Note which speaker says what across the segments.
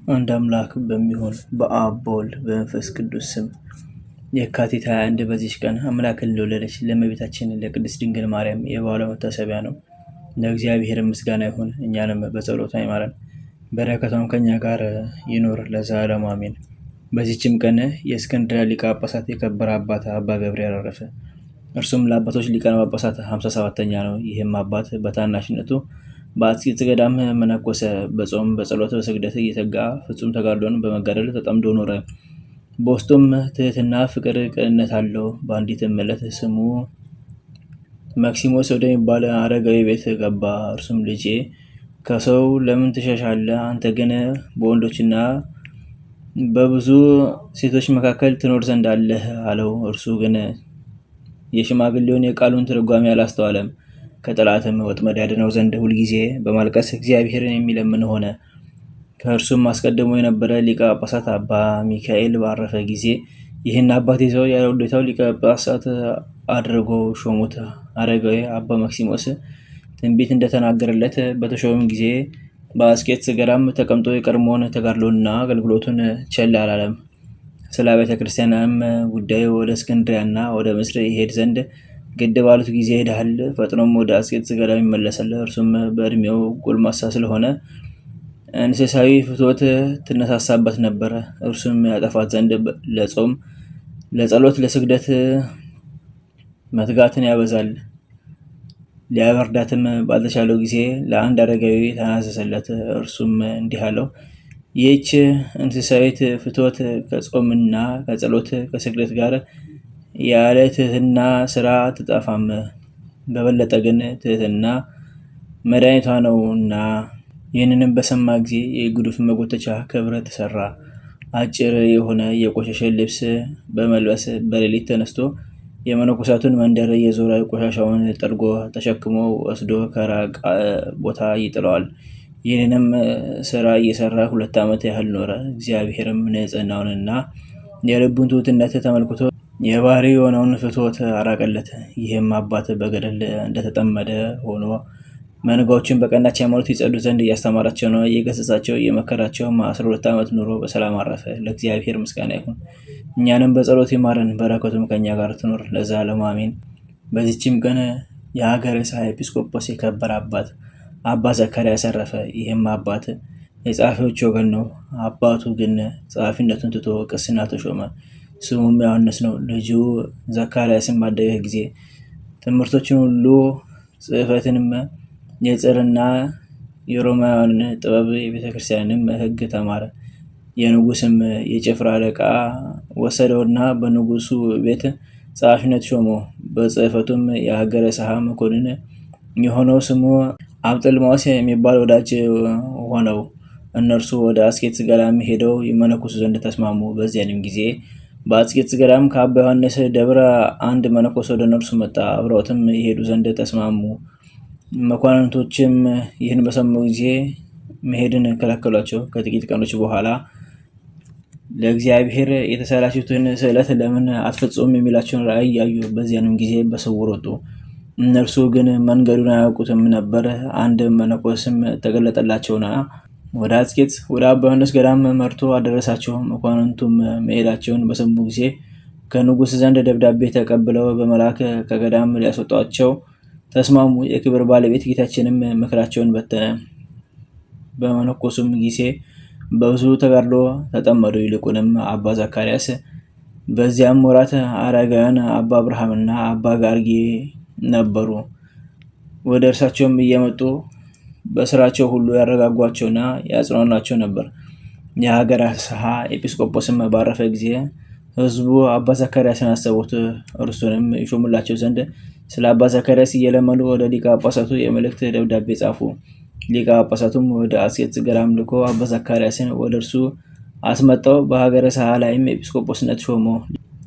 Speaker 1: አንድ አምላክ በሚሆን በአብ በወልድ በመንፈስ ቅዱስ ስም የካቲት 21 በዚች ቀን አምላክን ለወለደች ለእመቤታችን ለቅድስት ድንግል ማርያም የበዓሏ መታሰቢያ ነው። ለእግዚአብሔር ምስጋና ይሁን፣ እኛንም በጸሎቷ ይማረን፣ በረከቷም ከኛ ጋር ይኖር ለዘላለሙ አሜን። በዚችም ቀን የእስክንድርያ ሊቀ ጳጳሳት የከበረ አባት አባ ገብርኤል አረፈ። እርሱም ለአባቶች ሊቃነ ጳጳሳት 57ኛ ነው። ይህም አባት በታናሽነቱ በአስቄጥስ ገዳም መነኮሰ። በጾም በጸሎት በስግደት እየተጋ ፍጹም ተጋድሎን በመጋደል ተጠምዶ ኖረ። በውስጡም ትህትና፣ ፍቅር፣ ቅንነት አለው። በአንዲትም ዕለት ስሙ መክሲሞስ ወደሚባል አረጋዊ ቤት ገባ። እርሱም ልጄ ከሰው ለምን ትሸሻለህ? አንተ ግን በወንዶችና በብዙ ሴቶች መካከል ትኖር ዘንድ አለህ አለው። እርሱ ግን የሽማግሌውን የቃሉን ትርጓሜ አላስተዋለም። ከጠላትም ወጥመድ ያድነው ዘንድ ሁልጊዜ በማልቀስ እግዚአብሔርን የሚለምን ሆነ። ከእርሱም አስቀድሞ የነበረ ሊቀ ጳጳሳት አባ ሚካኤል ባረፈ ጊዜ ይህን አባት ይዘው ያለ ውዴታው ሊቀ ጳጳሳት አድርጎ ሾሙት። አረጋዊ አባ መክሲሞስ ትንቢት እንደተናገረለት በተሾመም ጊዜ በአስቄጥስ ገዳም ተቀምጦ የቀድሞውን ተጋድሎና አገልግሎቱን ቸል አላለም። ስለ ቤተ ክርስቲያንም ጉዳይ ወደ እስክንድሪያና ወደ ምስር ይሄድ ዘንድ ግድ ባሉት ጊዜ ሄደሃል። ፈጥኖም ወደ አስቄጥስ ገዳም ይመለሳል። እርሱም በእድሜው ጎልማሳ ስለሆነ እንስሳዊ ፍትወት ትነሳሳበት ነበረ። እርሱም ያጠፋት ዘንድ ለጾም፣ ለጸሎት፣ ለስግደት መትጋትን ያበዛል። ሊያበርዳትም ባልተቻለው ጊዜ ለአንድ አረጋዊ ተናዘዘለት። እርሱም እንዲህ አለው፣ ይህች እንስሳዊት ፍትወት ከጾምና ከጸሎት ከስግደት ጋር ያለ ትህትና ስራ ትጠፋም። በበለጠ ግን ትህትና መድኃኒቷ ነውና። ይህንንም በሰማ ጊዜ የጉድፍ መጎተቻ ከብረት ተሰራ። አጭር የሆነ የቆሸሸ ልብስ በመልበስ በሌሊት ተነስቶ የመነኮሳቱን መንደር የዞረ ቆሻሻውን ጠርጎ ተሸክሞ ወስዶ ከራቅ ቦታ ይጥለዋል። ይህንንም ስራ እየሰራ 2 ዓመት ያህል ኖረ። እግዚአብሔርም ንጽሕናውንና የልቡን ትሑትነት ተመልክቶ የባህሪ የሆነውን ፍትወት አራቀለት። ይህም አባት በገደል እንደተጠመደ ሆኖ መንጋዎችን በቀናች ሃይማኖት ይጸዱ ዘንድ እያስተማራቸው ነው። እየገሰጻቸው እየመከራቸው 12 ዓመት ኑሮ በሰላም አረፈ። ለእግዚአብሔር ምስጋና ይሁን፣ እኛንም በጸሎት ይማረን፣ በረከቱም ከኛ ጋር ትኖር ለዘላለሙ አሜን። በዚችም ቀን የሀገረ ሰሃ ኤጲስቆጶስ የከበረ አባት አባ ዘካርያስ አረፈ። ይህም አባት የጸሐፊዎች ወገን ነው። አባቱ ግን ጸሐፊነቱን ትቶ ቅስና ተሾመ። ስሙም ዮሐንስ ነው። ልጁ ዘካርያስም ባደገ ጊዜ ትምህርቶችን ሁሉ ጽሕፈትንም የጽርና የሮማውያንን ጥበብ የቤተክርስቲያንም ሕግ ተማረ። የንጉስም የጭፍራ አለቃ ወሰደውና በንጉሱ ቤት ጸሐፊነት ሾመው። በጽሕፈቱም የሀገረ ሰሃ መኮንን የሆነው ስሙ አብጥልማዎስ የሚባል ወዳጅ ሆነው። እነርሱ ወደ አስቄጥስ ገዳም ሄደው ይመነኩሱ ዘንድ ተስማሙ። በዚያንም ጊዜ በአስቄጥስ ገዳም ከአባ ዮሐንስ ደብረ አንድ መነኮስ ወደ እነርሱ መጣ። አብረውትም ይሄዱ ዘንድ ተስማሙ። መኳንንቶችም ይህን በሰሙ ጊዜ መሄድን ከለከሏቸው። ከጥቂት ቀኖች በኋላ ለእግዚአብሔር የተሳላችሁትን ስዕለት ለምን አትፈጽሙም የሚላቸውን ራእይ ያዩ። በዚያንም ጊዜ በስውር ወጡ። እነርሱ ግን መንገዱን አያውቁትም ነበር። አንድ መነኮስም ተገለጠላቸውና ወደ አስቄጥስ ወደ አባ ዮሐንስ ገዳም መርቶ አደረሳቸው። መኳንንቱም መሄዳቸውን በሰሙ ጊዜ ከንጉሥ ዘንድ ደብዳቤ ተቀብለው በመላክ ከገዳም ሊያስወጧቸው ተስማሙ። የክብር ባለቤት ጌታችንም ምክራቸውን በተነ። በመነኮሱም ጊዜ በብዙ ተጋድሎ ተጠመዱ። ይልቁንም አባ ዘካርያስ በዚያም ወራት አረጋውያን አባ አብርሃምና አባ ጋርጌ ነበሩ። ወደ እርሳቸውም እየመጡ በስራቸው ሁሉ ያረጋጓቸውና ያጽናኗቸው ነበር። የሀገረ ሰሃ ኤጲስቆጶስም ባረፈ ጊዜ ሕዝቡ አባ ዘካርያስን አሰቡት። እርሱንም ይሾምላቸው ዘንድ ስለ አባ ዘካርያስ እየለመኑ ወደ ሊቀ ጳጳሳቱ የመልእክት ደብዳቤ ጻፉ። ሊቀ ጳጳሳቱም ወደ አስቄጥስ ገዳም ልኮ አባ ዘካርያስን ወደ እርሱ አስመጣው። በሀገረ ሰሃ ላይም ኤጲስቆጶስነት ሾመው።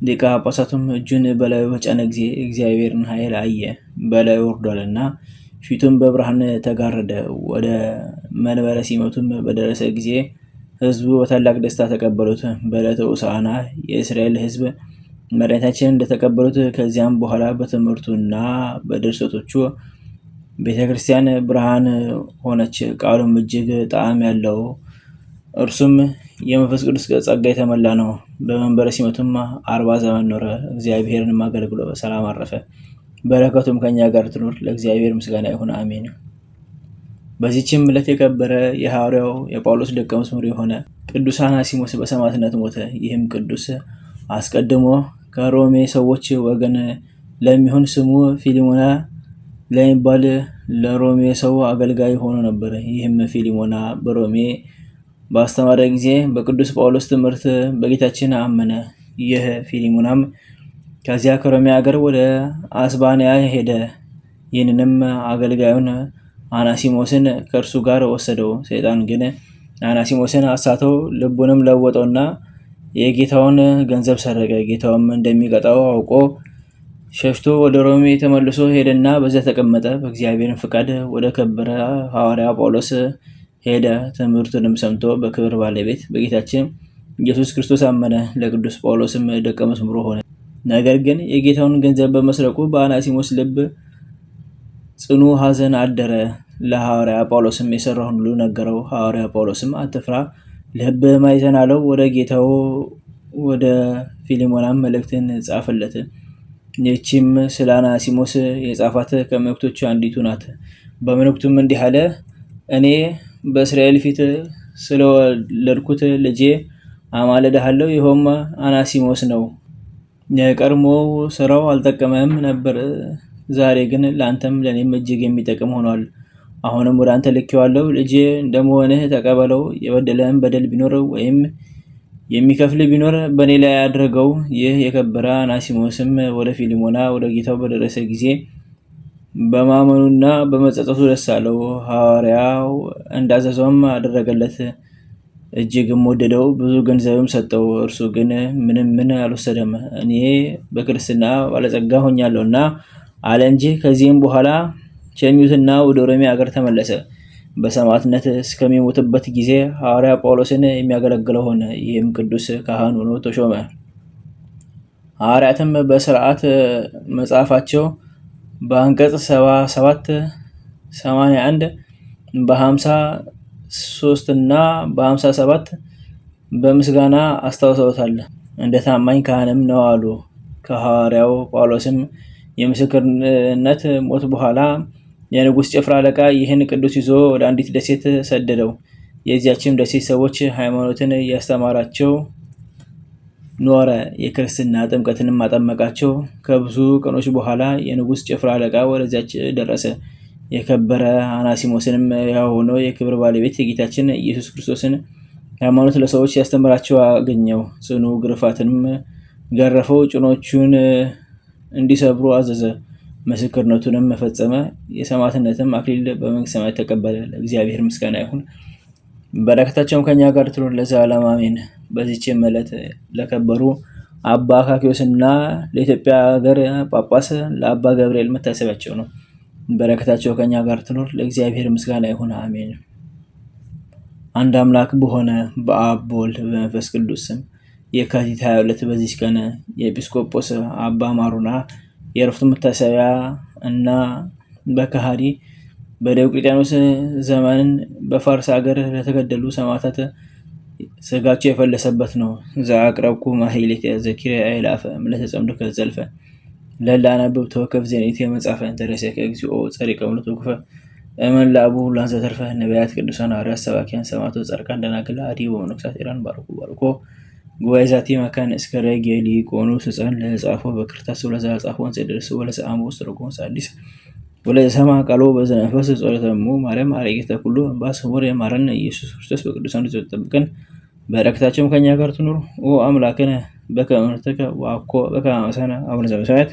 Speaker 1: ሊቀ ጳጳሳቱም እጁን በላዩ በጫነ ጊዜ እግዚአብሔርን ኃይል አየ። በላዩ ወርዷልና ፊቱም በብርሃን ተጋረደ። ወደ መንበረ ሲመቱም በደረሰ ጊዜ ሕዝቡ በታላቅ ደስታ ተቀበሉት። በዕለተ ሆሳዕና የእስራኤል ሕዝብ መድኃኒታችንን እንደተቀበሉት ከዚያም በኋላ በትምህርቱና በድርሰቶቹ ቤተክርስቲያን ብርሃን ሆነች። ቃሉም እጅግ ጣዕም ያለው እርሱም የመንፈስ ቅዱስ ጸጋ የተመላ ነው። በመንበረ ሲመቱም 40 ዘመን ኖረ። እግዚአብሔርን አገልግሎ በሰላም አረፈ። በረከቱም ከኛ ጋር ትኑር። ለእግዚአብሔር ምስጋና ይሁን፣ አሜን። በዚህችም ዕለት የከበረ የሐዋርያው የጳውሎስ ደቀ መዝሙር የሆነ ቅዱስ አናሲሞስ በሰማዕትነት ሞተ። ይህም ቅዱስ አስቀድሞ ከሮሜ ሰዎች ወገን ለሚሆን ስሙ ፊሊሞና ለሚባል ለሮሜ ሰው አገልጋይ ሆኖ ነበር። ይህም ፊሊሞና በሮሜ ባስተማረ ጊዜ በቅዱስ ጳውሎስ ትምህርት በጌታችን አመነ። ይህ ፊሊሞናም ከዚያ ከሮሜ ሀገር ወደ አስባንያ ሄደ። ይህንንም አገልጋዩን አናሲሞስን ከእርሱ ጋር ወሰደው። ሰይጣን ግን አናሲሞስን አሳተው፣ ልቡንም ለወጠውና የጌታውን ገንዘብ ሰረቀ። ጌታውም እንደሚቀጣው አውቆ ሸሽቶ ወደ ሮሜ ተመልሶ ሄደና በዚያ ተቀመጠ። በእግዚአብሔር ፍቃድ ወደ ከበረ ሐዋርያ ጳውሎስ ሄደ። ትምህርቱንም ሰምቶ በክብር ባለቤት በጌታችን ኢየሱስ ክርስቶስ አመነ። ለቅዱስ ጳውሎስም ደቀ መዝሙር ሆነ። ነገር ግን የጌታውን ገንዘብ በመስረቁ በአናሲሞስ ልብ ጽኑ ሐዘን አደረ። ለሐዋርያ ጳውሎስም የሰራውን ሁሉ ነገረው። ሐዋርያ ጳውሎስም አትፍራ፣ ልብህም አይዘን አለው። ወደ ጌታው ወደ ፊሊሞናም መልእክትን ጻፈለት። ይህችም ስለ አናሲሞስ የጻፋት ከመልእክቶቹ አንዲቱ ናት። በመልእክቱም እንዲህ አለ። እኔ በእስራኤል ፊት ስለወለድኩት ልጄ አማልድሃለሁ። ይኸውም አናሲሞስ ነው። የቀድሞው ስራው አልጠቀመም ነበር። ዛሬ ግን ለአንተም ለእኔም እጅግ የሚጠቅም ሆኗል። አሁንም ወደ አንተ ልኬዋለሁ። ልጄ እንደመሆንህ ተቀበለው። የበደለህም በደል ቢኖር ወይም የሚከፍል ቢኖር በእኔ ላይ አድርገው። ይህ የከበረ አናሲሞስም ወደ ፊሊሞና ወደ ጌታው በደረሰ ጊዜ በማመኑና በመጸጸቱ ደስ አለው። ሐዋርያው እንዳዘዘውም አደረገለት። እጅግም ወደደው፣ ብዙ ገንዘብም ሰጠው። እርሱ ግን ምን አልወሰደም። እኔ በክርስትና ባለጸጋ ሆኛለሁና አለ እንጂ። ከዚህም በኋላ ሸኙትና ወደ ሮሜ ሀገር ተመለሰ። በሰማዕትነት እስከሚሞትበት ጊዜ ሐዋርያ ጳውሎስን የሚያገለግለው ሆነ። ይህም ቅዱስ ካህን ሆኖ ተሾመ። ሐዋርያትም በሥርዓት መጽሐፋቸው በአንቀጽ 77፣ 81፣ በ53 እና በ57 በምስጋና አስታውሰውታል። እንደ ታማኝ ካህንም ነው አሉ። ከሐዋርያው ጳውሎስም የምስክርነት ሞት በኋላ የንጉሥ ጭፍራ አለቃ ይህን ቅዱስ ይዞ ወደ አንዲት ደሴት ሰደደው። የዚያችም ደሴት ሰዎች ሃይማኖትን እያስተማራቸው ኖረ። የክርስትና ጥምቀትንም አጠመቃቸው። ከብዙ ቀኖች በኋላ የንጉሥ ጭፍራ አለቃ ወደዚያች ደረሰ። የከበረ አናሲሞስንም ያው ሆኖ የክብር ባለቤት የጌታችን ኢየሱስ ክርስቶስን ሃይማኖት ለሰዎች ያስተምራቸው አገኘው። ጽኑ ግርፋትንም ገረፈው። ጭኖቹን እንዲሰብሩ አዘዘ። ምስክርነቱንም መፈጸመ። የሰማዕትነትም አክሊል በመንግሥተ ሰማያት ተቀበለ። ለእግዚአብሔር ምስጋና ይሁን፣ በረከታቸውም ከኛ ጋር ትኑር ለዘላለሙ አሜን። በዚህችም ዕለት ለከበሩ አባ አካክዮስና ለኢትዮጵያ ሀገር ጳጳስ ለአባ ገብርኤል መታሰቢያቸው ነው። በረከታቸው ከኛ ጋር ትኑር፣ ለእግዚአብሔር ምስጋና ይሁን፣ አሜን። አንድ አምላክ በሆነ በአብ በወልድ በመንፈስ ቅዱስ ስም የካቲት 22 በዚች ቀን የኤጲስቆጶስ አባ ማሩና የዕረፍቱ መታሰቢያ እና በከሃዲ በዲዮቅልጥያኖስ ዘመን በፋርስ ሀገር ለተገደሉ ሰማዕታት ስጋቸው የፈለሰበት ነው። ዘአቅረብኩ ማሕሌተ ዘኪርየ አእላፈ እምለተጸምዱከ ዘልፈ ለላነብብ ተወከፍ ዜኔቴ መጽሐፈ እንተረሴከ እግዚኦ ጸሪቀ ምልቱ ክፈ እመላእቡ ሁላን ዘተርፈ ነቢያት፣ ቅዱሳን ሐዋርያት፣ ሰባኪያን፣ ሰማዕታት፣ ጻድቃን፣ ደናግል፣ አዲ ወመነኮሳት ኢራን ባርኮ ጉባኤ ዛቲ መካን እስከ ረጌ ሊቆኑ ስፃን ለጻፎ በክርታስ ወለዛ ጻፎን ዘደርስ ወለሰአሙ ውስጥ ረቆን ሳዲስ ወለሰማ ቃሎ በዘነፈስ ጸሎተሙ ማርያም አረጋግተ ሁሉ እንባስ ወር የማረን ኢየሱስ ክርስቶስ በቅዱሳን ዘጠብቀን በረከታቸውም ከኛ ጋር ትኑር። ኦ አምላክነ በከመ ንሕነከ ወአኮ በከመ አመሰነ አቡነ ዘበሰማያት